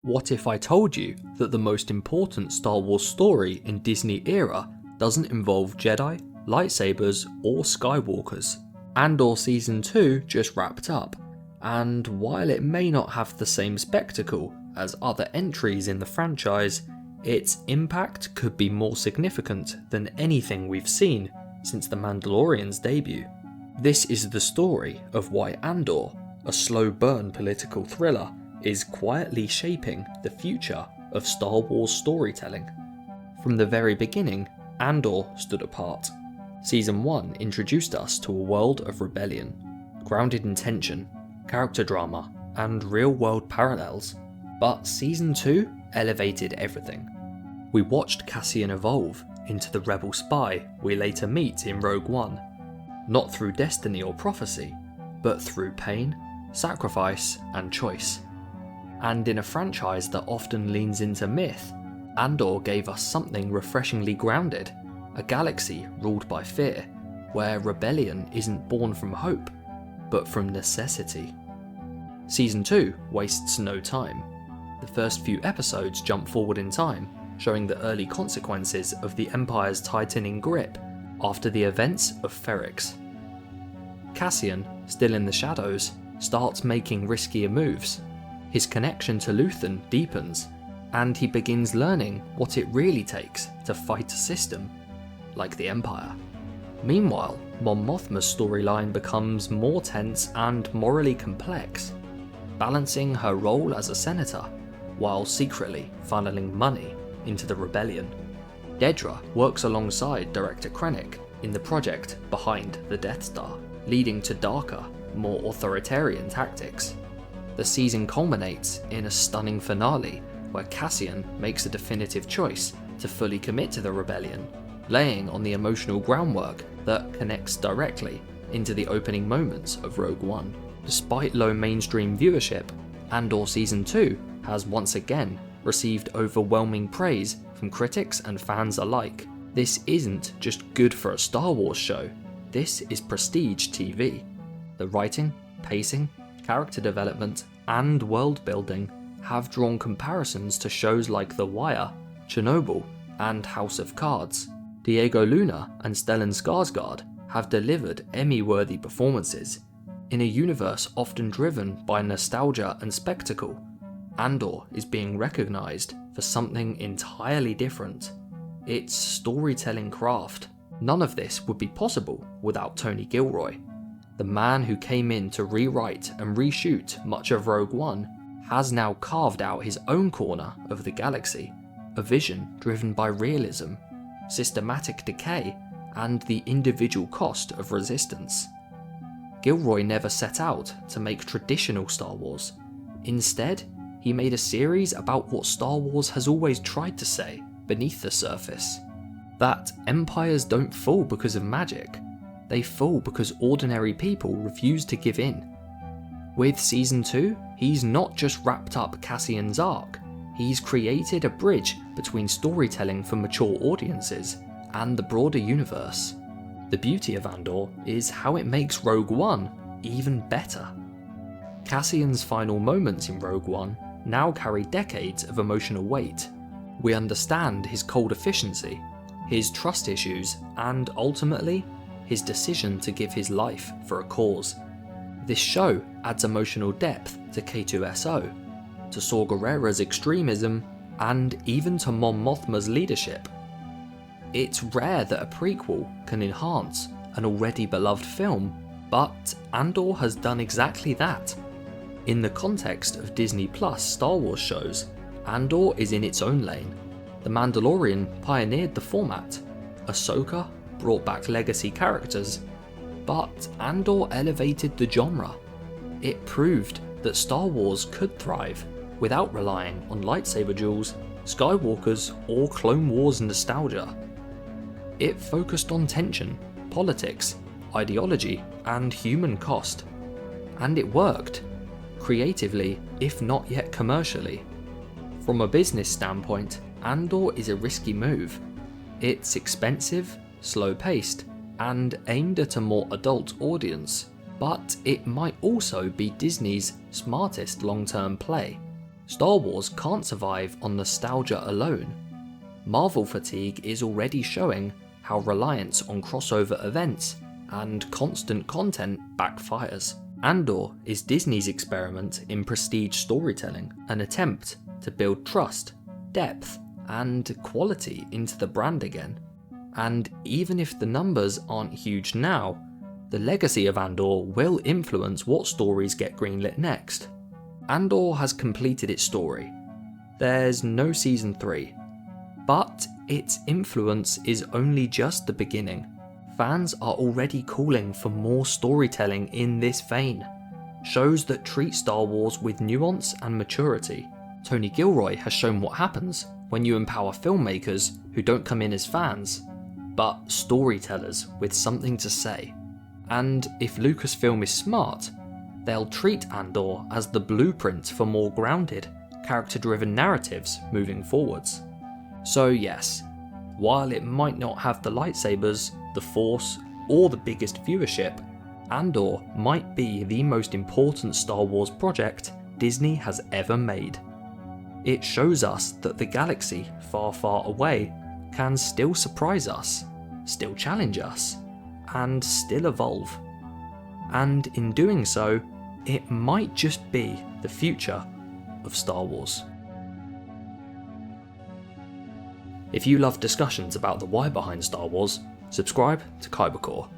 What if I told you that the most important Star Wars story in Disney era doesn't involve Jedi, lightsabers, or Skywalkers? Andor Season 2 just wrapped up, and while it may not have the same spectacle as other entries in the franchise, its impact could be more significant than anything we've seen since The Mandalorian's debut. This is the story of why Andor, a slow burn political thriller, is quietly shaping the future of Star Wars storytelling. From the very beginning, Andor stood apart. Season 1 introduced us to a world of rebellion, grounded in tension, character drama, and real-world parallels. But Season 2 elevated everything. We watched Cassian evolve into the rebel spy we later meet in Rogue One, not through destiny or prophecy, but through pain, sacrifice, and choice. And in a franchise that often leans into myth, Andor gave us something refreshingly grounded, a galaxy ruled by fear, where rebellion isn't born from hope, but from necessity. Season 2 wastes no time. The first few episodes jump forward in time, showing the early consequences of the Empire's tightening grip after the events of Ferrix. Cassian, still in the shadows, starts making riskier moves. His connection to Luthen deepens, and he begins learning what it really takes to fight a system like the Empire. Meanwhile, Mon Mothma's storyline becomes more tense and morally complex, balancing her role as a senator while secretly funneling money into the rebellion. Dedra works alongside Director Krennic in the project behind the Death Star, leading to darker, more authoritarian tactics. The season culminates in a stunning finale where Cassian makes a definitive choice to fully commit to the rebellion, laying on the emotional groundwork that connects directly into the opening moments of Rogue One. Despite low mainstream viewership, Andor Season 2 has once again received overwhelming praise from critics and fans alike. This isn't just good for a Star Wars show, this is prestige TV. The writing, pacing, character development, and world building have drawn comparisons to shows like The Wire, Chernobyl, and House of Cards. Diego Luna and Stellan Skarsgård have delivered Emmy-worthy performances. In a universe often driven by nostalgia and spectacle, Andor is being recognised for something entirely different: its storytelling craft. None of this would be possible without Tony Gilroy. The man who came in to rewrite and reshoot much of Rogue One has now carved out his own corner of the galaxy, a vision driven by realism, systematic decay, and the individual cost of resistance. Gilroy never set out to make traditional Star Wars. Instead, he made a series about what Star Wars has always tried to say beneath the surface: that empires don't fall because of magic. They fall because ordinary people refuse to give in. With Season 2, he's not just wrapped up Cassian's arc, he's created a bridge between storytelling for mature audiences and the broader universe. The beauty of Andor is how it makes Rogue One even better. Cassian's final moments in Rogue One now carry decades of emotional weight. We understand his cold efficiency, his trust issues, and ultimately, his decision to give his life for a cause. This show adds emotional depth to K2SO, to Saw Gerrera's extremism, and even to Mon Mothma's leadership. It's rare that a prequel can enhance an already beloved film, but Andor has done exactly that. In the context of Disney Plus Star Wars shows, Andor is in its own lane. The Mandalorian pioneered the format, Ahsoka brought back legacy characters, but Andor elevated the genre. It proved that Star Wars could thrive without relying on lightsaber duels, Skywalkers, or Clone Wars nostalgia. It focused on tension, politics, ideology, and human cost. And it worked, creatively if not yet commercially. From a business standpoint, Andor is a risky move. It's expensive, slow-paced, and aimed at a more adult audience, but it might also be Disney's smartest long-term play. Star Wars can't survive on nostalgia alone. Marvel fatigue is already showing how reliance on crossover events and constant content backfires. Andor is Disney's experiment in prestige storytelling, an attempt to build trust, depth, and quality into the brand again. And even if the numbers aren't huge now, the legacy of Andor will influence what stories get greenlit next. Andor has completed its story. There's no season 3. But its influence is only just the beginning. Fans are already calling for more storytelling in this vein. Shows that treat Star Wars with nuance and maturity. Tony Gilroy has shown what happens when you empower filmmakers who don't come in as fans, but storytellers with something to say. And if Lucasfilm is smart, they'll treat Andor as the blueprint for more grounded, character-driven narratives moving forwards. So yes, while it might not have the lightsabers, the Force, or the biggest viewership, Andor might be the most important Star Wars project Disney has ever made. It shows us that the galaxy far, far away can still surprise us, still challenge us, and still evolve. And in doing so, it might just be the future of Star Wars. If you love discussions about the why behind Star Wars, subscribe to Kybercore.